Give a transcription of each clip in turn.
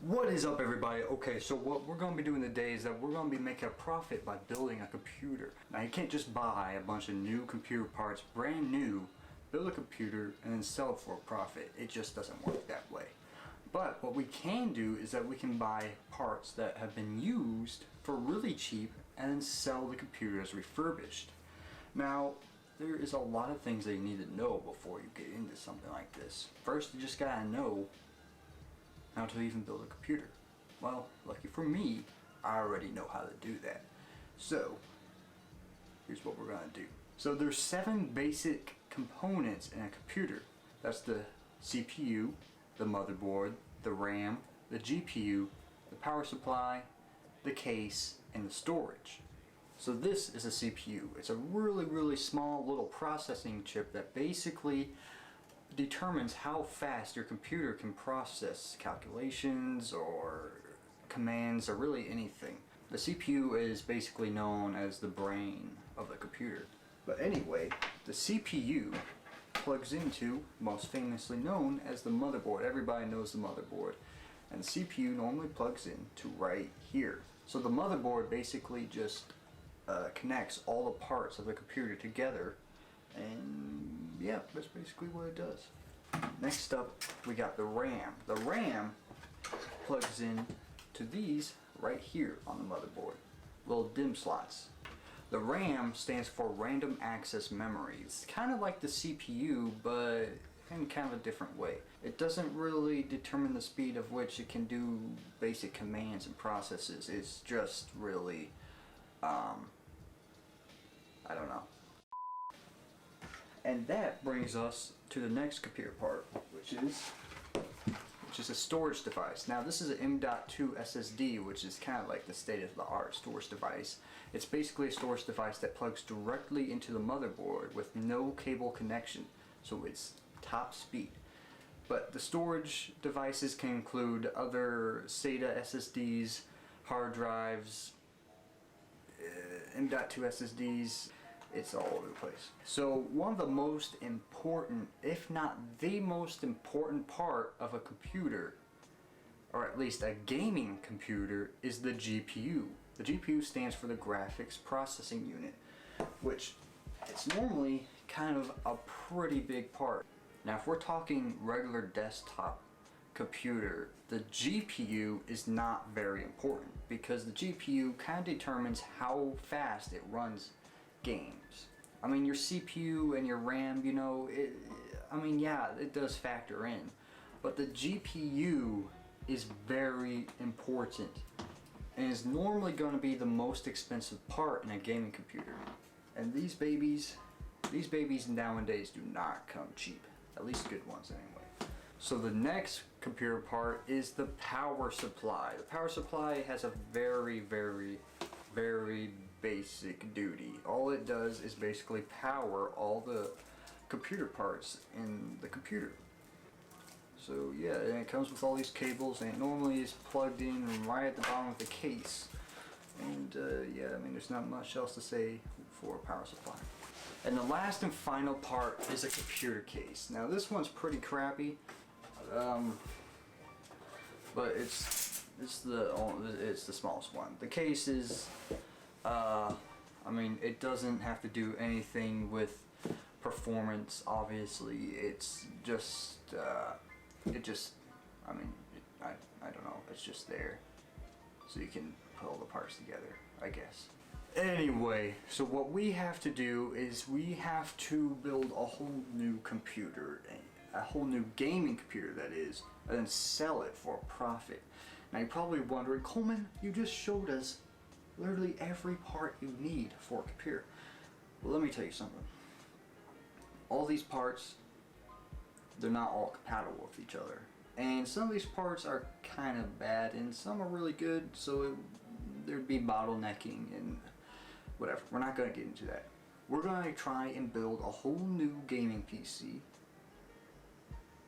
What is up, everybody? Okay, so what we're going to be doing today is that we're going to be making a profit by building a computer. Now, you can't just buy a bunch of new computer parts, brand new, build a computer, and then sell it for a profit. It just doesn't work that way. But what we can do is that we can buy parts that have been used for really cheap and then sell the computer as refurbished. Now, there is a lot of things that you need to know before you get into something like this. First, you just gotta know how to even build a computer. Well, lucky for me, I already know how to do that. So, here's what we're gonna do. So there's 7 basic components in a computer. That's the CPU, the motherboard, the RAM, the GPU, the power supply, the case, and the storage. So this is a CPU. It's a really small little processing chip that basically determines how fast your computer can process calculations or commands or really anything. The CPU is basically known as the brain of the computer. But anyway, the CPU plugs into, most famously known as the motherboard. Everybody knows the motherboard. And the CPU normally plugs in to right here. So the motherboard basically just connects all the parts of the computer together, and yeah, that's basically what it does. Next up, we got the RAM. The RAM plugs in to these right here on the motherboard, little DIMM slots. The RAM stands for random access memory. It's kind of like the CPU, but in kind of a different way. It doesn't really determine the speed of which it can do basic commands and processes. It's just really I don't know. And that brings us to the next computer part, which is a storage device. Now, this is an M.2 SSD, which is kind of like the state-of-the-art storage device. It's basically a storage device that plugs directly into the motherboard with no cable connection, so it's top speed. But the storage devices can include other SATA SSDs, hard drives, M.2 SSDs. It's all over the place. So one of the most important, if not the most important part of a computer, or at least a gaming computer, is the GPU. The GPU stands for the graphics processing unit, which it's normally kind of a pretty big part. Now, if we're talking regular desktop computer, the GPU is not very important because the GPU kind of determines how fast it runs games. I mean, your CPU and your RAM, you know, yeah, it does factor in, but the GPU is very important and is normally going to be the most expensive part in a gaming computer. And these babies nowadays do not come cheap, at least good ones anyway. So the next computer part is the power supply. The power supply has a very basic duty. All it does is basically power all the computer parts in the computer. So yeah, and it comes with all these cables, and it normally is plugged in right at the bottom of the case. And yeah, I mean, there's not much else to say for a power supply. And the last and final part is a computer case. Now, this one's pretty crappy, but it's the smallest one. The case is, I mean, it doesn't have to do anything with performance. Obviously, it's just, I don't know. It's just there, so you can put all the parts together, I guess. Anyway, so what we have to do is we have to build a whole new computer, a whole new gaming computer that is, and then sell it for a profit. Now you're probably wondering, Coleman, you just showed us literally every part you need for a computer. Well, let me tell you something. All these parts, they're not all compatible with each other. And some of these parts are kind of bad and some are really good, so there'd be bottlenecking and whatever. We're not going to get into that. We're going to try and build a whole new gaming PC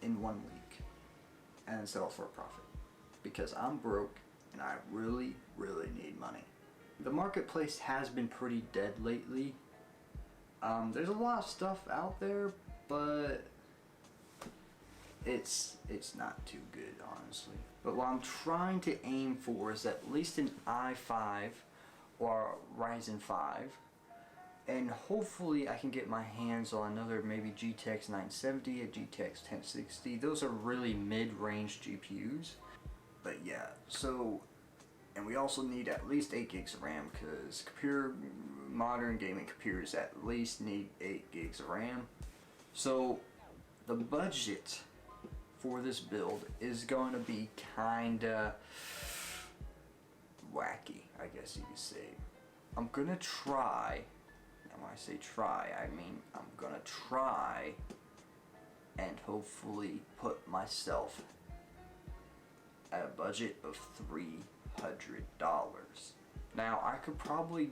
in 1 week and then sell it for a profit, because I'm broke and I really need money. The marketplace has been pretty dead lately. There's a lot of stuff out there, but it's not too good, honestly. But what I'm trying to aim for is at least an i5 or Ryzen 5, and hopefully I can get my hands on another maybe GTX 970, a GTX 1060. Those are really mid-range GPUs. But yeah, so, and we also need at least 8 gigs of RAM, because modern gaming computers at least need 8 gigs of RAM. So the budget for this build is going to be kinda wacky, I guess you could say. I'm gonna try, and when I say try, I mean I'm gonna try and hopefully put myself at a budget of $300. Now I'm probably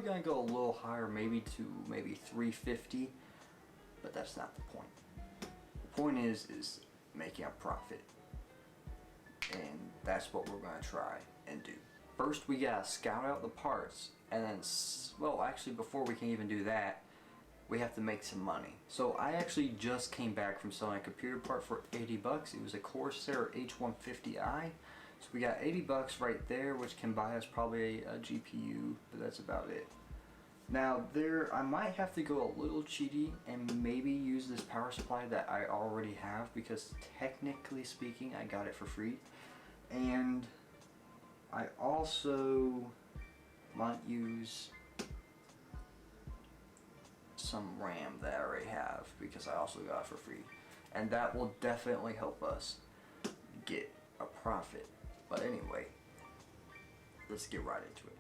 gonna go a little higher, maybe to $350, but that's not the point. The point is making a profit, and that's what we're gonna try and do. First, we gotta scout out the parts, and then, well, actually, before we can even do that, we have to make some money. So I actually just came back from selling a computer part for 80 bucks. It was a Corsair H150i. So we got 80 bucks right there, which can buy us probably a GPU, but that's about it. Now I might have to go a little cheaty and maybe use this power supply that I already have, because technically speaking I got it for free. And I also might use some RAM that I already have, because I also got it for free. And that will definitely help us get a profit. But anyway, let's get right into it.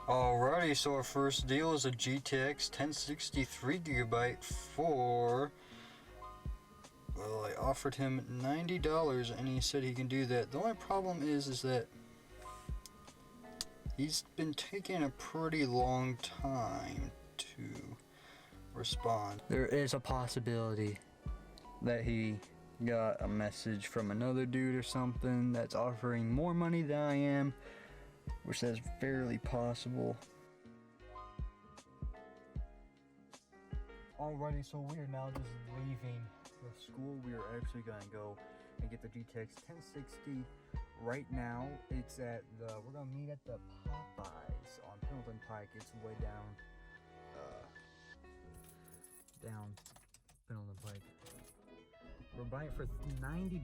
Alrighty, so our first deal is a GTX 1060 3GB for, well, I offered him $90 and he said he can do that. The only problem is that he's been taking a pretty long time to respond. There is a possibility that he got a message from another dude or something that's offering more money than I am, which is fairly possible. Alrighty, so we are now just leaving the school. We are actually going to go and get the GTX 1060 right now. It's at we're going to meet at the Popeyes on Pendleton Pike. It's way down Pendleton Pike. We're buying it for $90.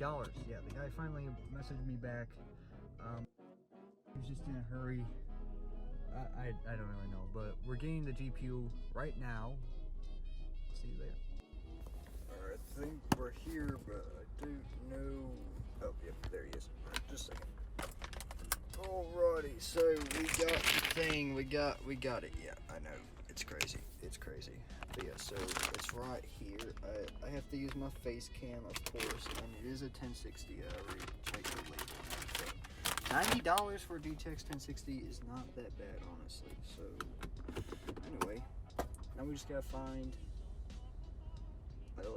Yeah, the guy finally messaged me back. He was just in a hurry. I don't really know, but we're getting the GPU right now. See you later. Alright, I think we're here, but I don't know. Oh, yep, there he is. Just a second. Alrighty, so we got the thing. We got it. Yeah, I know. It's crazy. But yeah, so it's right here. I have to use my face cam, of course, and it is a 1060. I already checked the label. $90 for a GTX 1060 is not that bad, honestly. So anyway, now we just gotta find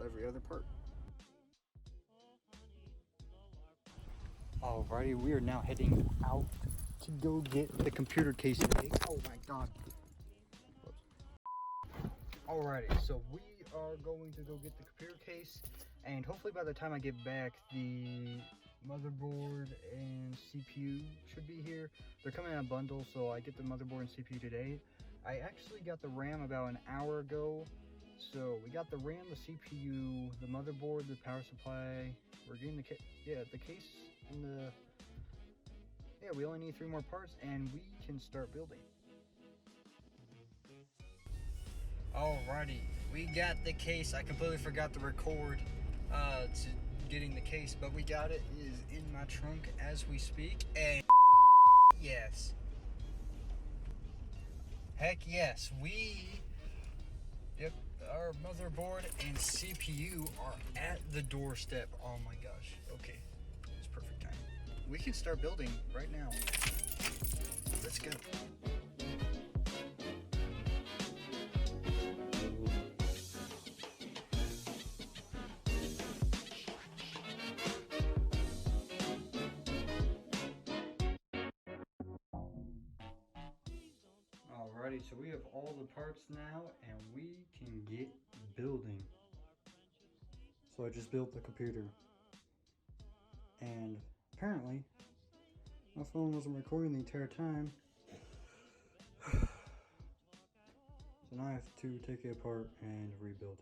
every other part. Alrighty, we are now heading out to go get the computer case today. Oh my god. Alrighty, so we are going to go get the computer case, and hopefully by the time I get back, the motherboard and CPU should be here. They're coming in a bundle, so I get the motherboard and CPU today. I actually got the RAM about an hour ago. So we got the RAM, the CPU, the motherboard, the power supply. We're getting the case, and we only need 3 more parts and we can start building. Alrighty, we got the case. I completely forgot to record to getting the case, but we got it. It is in my trunk as we speak, and yes, heck yes, our motherboard and CPU are at the doorstep. Oh my gosh. Okay, it's perfect time. We can start building right now. Let's go. Alrighty, so we have all the parts now and we can get building. So I just built the computer. And apparently, my phone wasn't recording the entire time. So now I have to take it apart and rebuild.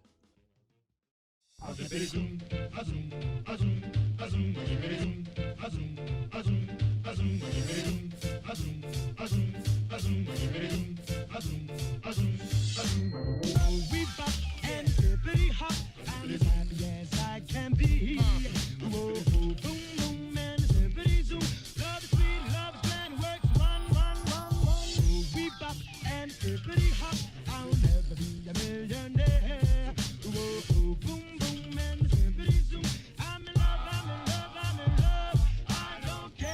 We bop and hippity hop, I'm as happy as I can be. Whoa, boom, boom, and hippity zoom. Love is sweet, love is grand, works one. We bop and hippity hop, I'll never be a millionaire. Whoa, boom, boom, and hippity zoom. I'm in love, I'm in love, I'm in love. I don't care.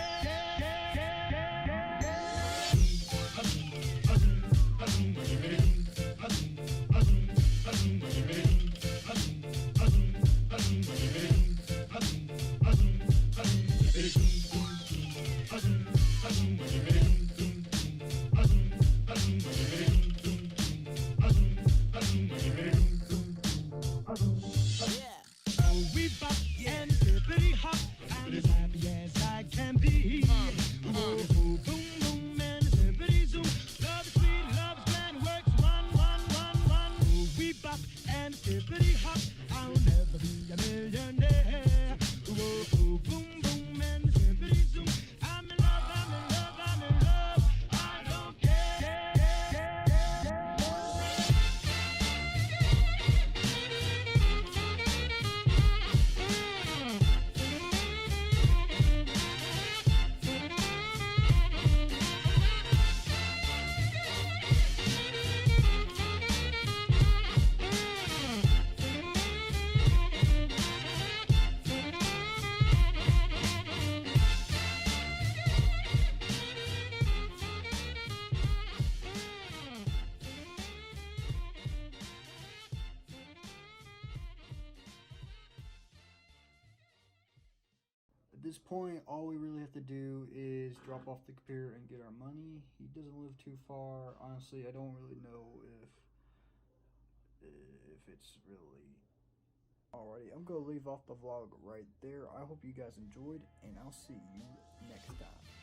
We bop and hippity hop, I'm as happy as I can be. Whoa, boom, boom, and hippity zoom. Love is sweet, love is grand, works one. We bop and hippity hop, I'll never be a millionaire. Whoa, boom, boom, and hippity zoom. I'm in love, I'm in love, I'm in love. I don't care. At this point, all we really have to do is drop off the computer and get our money. He doesn't live too far. Honestly, I don't really know if it's really... Alrighty, I'm going to leave off the vlog right there. I hope you guys enjoyed, and I'll see you next time.